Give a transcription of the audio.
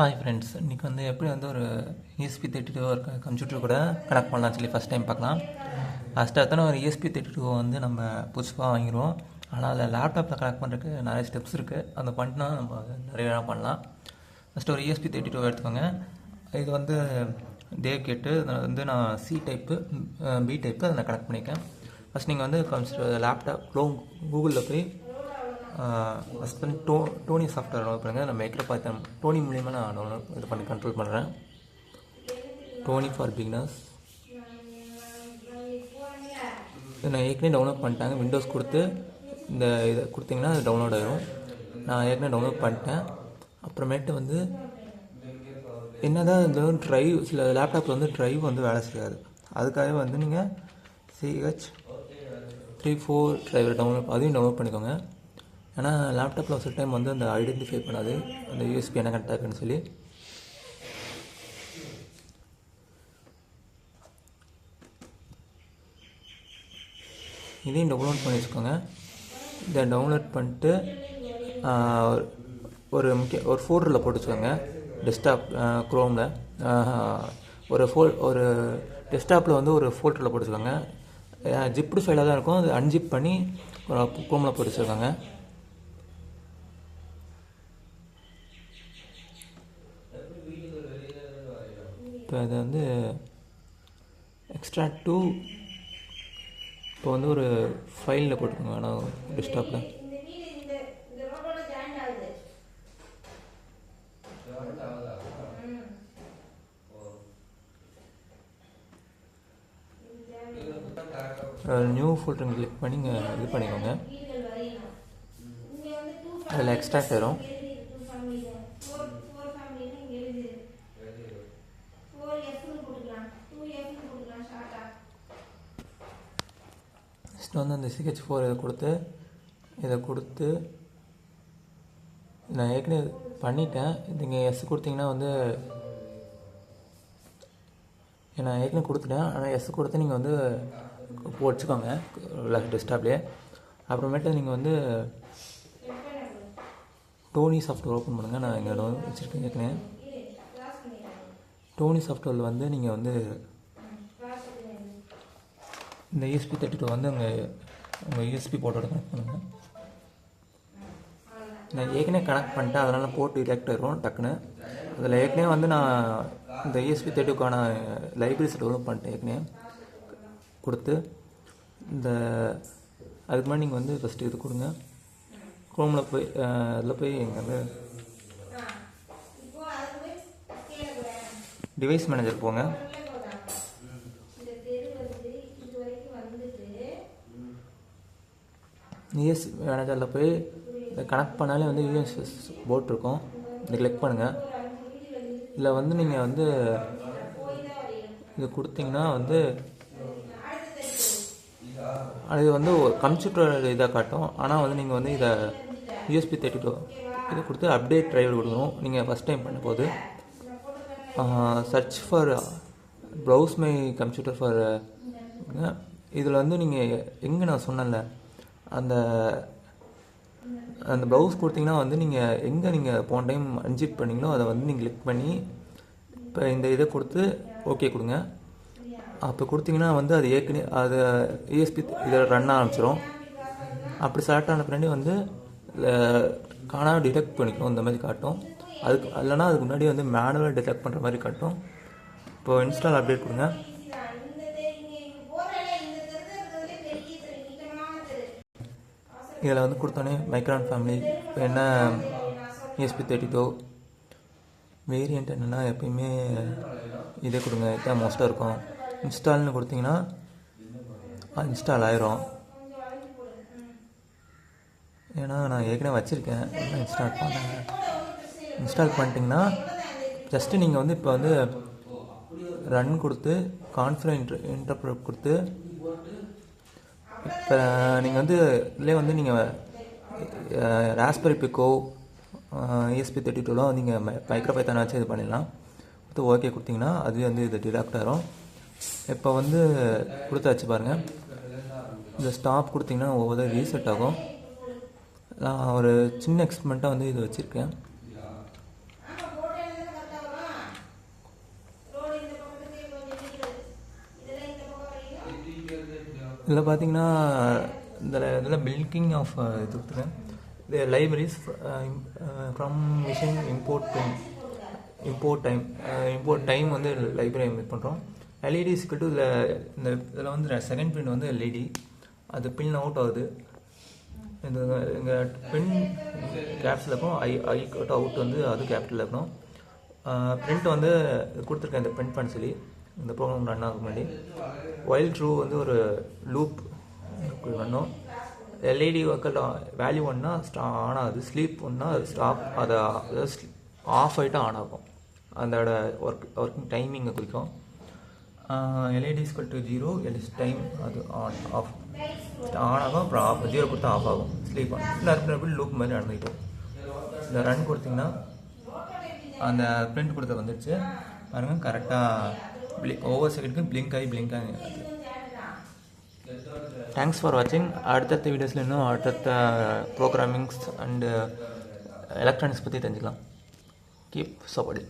Hi friends, இன்றைக்கி வந்து எப்படி வந்து ஒரு ESP32 இருக்க கம்ப்யூட்டர் கூட கனெக்ட் பண்ணலாம்னு சொல்லி ஃபஸ்ட் டைம் பார்க்கலாம். ஃபஸ்ட்டு ஒரு ESP32 வந்து நம்ம புதுசாக வாங்கிடுவோம். ஆனால் அதில் லேப்டாப்பில் கனெக்ட் பண்ணுறதுக்கு நிறைய ஸ்டெப்ஸ் இருக்குது. அதை பண்ணினா நம்ம நிறைய பண்ணலாம். ஃபஸ்ட்டு ஒரு ESP32 எடுத்துக்கோங்க. இது வந்து டேவ் கேட்டு வந்து நான் C டைப்பு B டைப்பு அதை நான் கனெக்ட் பண்ணியிருக்கேன். ஃபஸ்ட் நீங்கள் வந்து லேப்டாப் கூகுளில் போய் ஹஸ்பண்ட் டோனி சாஃப்ட்வேர் டவுன்லோட் பண்ணுங்கள். நான் மேக்கில் பார்த்தேன், டோனி மூலியமாக நான் இது பண்ணி கண்ட்ரோல் பண்ணுறேன். டோனி ஃபார் பிகினர்ஸ் நான் ஏற்கனவே டவுன்லோட் பண்ணிட்டாங்க. விண்டோஸ் கொடுத்து இந்த இதை கொடுத்தீங்கன்னா அது டவுன்லோட் ஆகிடும். நான் ஏற்கனவே டவுன்லோட் பண்ணிட்டேன். அப்புறமேட்டு வந்து என்ன தான் இந்த ட்ரைவ், சில லேப்டாப்பில் வந்து ட்ரைவ் வந்து வேலை செய்யாது. அதுக்காக வந்து நீங்கள் CH34 ட்ரைவர் அதையும் டவுன்லோட் பண்ணிக்கோங்க. ஏன்னா லேப்டாப்பில் ஒரு சில டைம் வந்து அந்த ஐடென்டிஃபை பண்ணாது அந்த USB என்ன கரெக்டாக இருக்குன்னு சொல்லி. இதையும் டவுன்லோட் பண்ணி வச்சுக்கோங்க. இதை டவுன்லோட் பண்ணிட்டு ஒரு ஃபோல்டரில் போட்டு வச்சுக்கோங்க. டெஸ்க்டாப் க்ரோமில் ஒரு டெஸ்க்டாப்பில் வந்து ஒரு ஃபோல்டரில் போட்டு வச்சுக்கோங்க. ஜிப்டு ஃபைலாக தான் இருக்கும். அது அன்ஜிப் பண்ணி க்ரோமில் போட்டு வச்சுருக்காங்க. இப்போ அதை வந்து எக்ஸ்ட்ராக்ட் டு இப்போ வந்து ஒரு ஃபைலில் போட்டுக்கோங்க. ஆனால் டெஸ்க்டாப்பில் நியூ ஃபோல்டர் கிளிக் பண்ணி இங்கே இது பண்ணிக்கோங்க. அதில் எக்ஸ்ட்ராக்ட் வரும். நெக்ஸ்ட் வந்து அந்த CH4 இதை கொடுத்து நான் ஏற்கனவே பண்ணிட்டேன். நீங்கள் எஸ் கொடுத்தீங்கன்னா வந்து நான் ஏற்கனவே கொடுத்துட்டேன். ஆனால் எஸ் கொடுத்து நீங்கள் வந்து வச்சுக்கோங்க டெஸ்க்டாப்லேயே. அப்புறமேட்டு நீங்கள் வந்து டோனி சாஃப்ட்வேர் ஓப்பன் பண்ணுங்கள். நான் இங்கே வச்சுருக்கேன் ஏற்கனவே. டோனி சாஃப்ட்வேரில் வந்து நீங்கள் வந்து இந்த ESP32 வந்து உங்கள் USB போர்ட்டோட கனெக்ட் பண்ணுங்கள். நான் ஏற்கனவே கனெக்ட் பண்ணிட்டேன், அதனால் போட்டு ரியாக்ட் ஆகிரும் டக்குன்னு. அதில் ஏற்கனவே வந்து நான் இந்த ESP32க்கான லைப்ரரிஸ் டெவலப் பண்ணிட்டேன் ஏற்கனவே கொடுத்து. அதுக்கு முன்னாடி நீங்கள் வந்து ஃபஸ்ட்டு இது கொடுங்க. க்ரோமில் போய் அதில் போய் இங்கே வந்து டிவைஸ் மேனேஜர் போங்க. ES மேனேஜரில் போய் இதை கனெக்ட் பண்ணாலே வந்து USS போர்ட் இருக்கும். இதை கிளிக் பண்ணுங்கள். இதில் வந்து நீங்கள் வந்து இது கொடுத்தீங்கன்னா வந்து அது வந்து கம்ப்யூட்டர் இதாக காட்டும். ஆனால் வந்து நீங்கள் வந்து இதை ESP32 இதை கொடுத்து அப்டேட் ட்ரைவர் கொடுக்கணும். நீங்கள் ஃபஸ்ட் டைம் பண்ண போது search for browse my computer for இதில் வந்து நீங்கள் எங்கே நான் சொன்னேன்ல அந்த ப்ரௌஸ் கொடுத்தீங்கன்னா வந்து நீங்கள் எங்கே நீங்கள் போன டைம் அன்ஜிப் பண்ணிங்களோ அதை வந்து நீங்கள் கிளிக் பண்ணி இப்போ இந்த இதை கொடுத்து ஓகே கொடுங்க. அப்போ கொடுத்தீங்கன்னா வந்து அது ஏற்கனவே அது ESP இதில் ரன் ஆரம்பிச்சிடும். அப்படி செலக்ட் ஆன பின்னாடி வந்து காணாமல் டிடெக்ட் பண்ணிக்கணும் இந்த மாதிரி காட்டும். இல்லைனா அதுக்கு முன்னாடி வந்து மேனுவலாக டிடெக்ட் பண்ணுற மாதிரி காட்டும். இப்போ இன்ஸ்டால் அப்டேட் கொடுங்க. இதில் வந்து கொடுத்தோன்னே மைக்ரான் ஃபேமிலி இப்போ என்ன ESP32 வேரியண்ட் என்னென்னா எப்பயுமே இதே கொடுங்க. இதுதான் மோஸ்ட்டாக இருக்கும். இன்ஸ்டால்னு கொடுத்தீங்கன்னா இன்ஸ்டால் ஆயிரும். ஏன்னா நான் ஏற்கனவே வச்சுருக்கேன். இன்ஸ்டால் பண்ணிட்டீங்கன்னா ஜஸ்ட்டு நீங்கள் வந்து இப்போ வந்து ரன் கொடுத்து கான்ஃபிகர் இன்டர்ப்ரெட் கொடுத்து இப்போ நீங்கள் வந்து இதிலே வந்து நீங்கள் ராஸ்பெரி பிக்கோ ESP32லாம் நீங்கள் மைக்ரோபைத்தான் வச்சு இது பண்ணிடலாம். கொடுத்து ஓகே கொடுத்தீங்கன்னா அது வந்து இது டிடெக்ட் ஆகிரும். இப்போ வந்து கொடுத்தாச்சு பாருங்கள். இந்த ஸ்டாப் கொடுத்தீங்கன்னா ஒவ்வொரு ரீசெட் ஆகும். நான் ஒரு சின்ன எக்ஸ்பெரிமெண்ட்டாக வந்து இது வச்சுருக்கேன். இதில் பார்த்தீங்கன்னா இதில் பில்கிங் ஆஃப் இது கொடுத்துருக்கேன். The libraries from machine import time வந்து லைப்ரரி இம்போர்ட் பண்ணுறோம். எல்இடி இஸ்கல் டு இதில் வந்து செகண்ட் பிரிண்ட் வந்து எல்இடி அது பின் அவுட் ஆகுது. இந்த எங்கள் பின் கேப்ஸில் இருக்கும். ஐ கட் அவுட் வந்து அது கேபிட்டலில் இருக்கணும். பிரிண்ட் வந்து கொடுத்துருக்கேன் இந்த பிரிண்ட் பண்ண சொல்லி இந்த ப்ரோக்ராம் ரன் ஆகும் முன்னாடி. ஒயில் ட்ரூ வந்து ஒரு லூப் பண்ணோம். எல்இடி ஒர்க்கல் வேல்யூ ஒன்னா ஆன் ஆகுது, ஸ்லீப் ஒன்னா ஸ்டாப், அதை ஆஃப் ஆகிட்டு ஆன் ஆகும். அதோட ஒர்க்கிங் டைமிங்கை குறிக்கும். எல்இடி இஸ்கல் டு 0, எல்இடி டைம் அது ஆன் ஆகும். அப்புறம் 0 கொடுத்தா ஆஃப் ஆகும், ஸ்லீப் ஆகும். லூப் மாதிரி நடந்துக்கிட்டோம். இந்த ரன் கொடுத்திங்கன்னா அந்த பிரிண்ட் கொடுத்த வந்துடுச்சு பாருங்க. கரெக்டாக ஒவ்வொரு செகண்டுக்கும் பிளிங்க் ஆகி தேங்க்ஸ் ஃபார் வாட்சிங். அடுத்தடுத்த வீடியோஸில் இன்னும் அடுத்தடுத்த ப்ரோக்ராமிங்ஸ் அண்டு எலக்ட்ரானிக்ஸ் பற்றி தெரிஞ்சுக்கலாம். Keep supporting.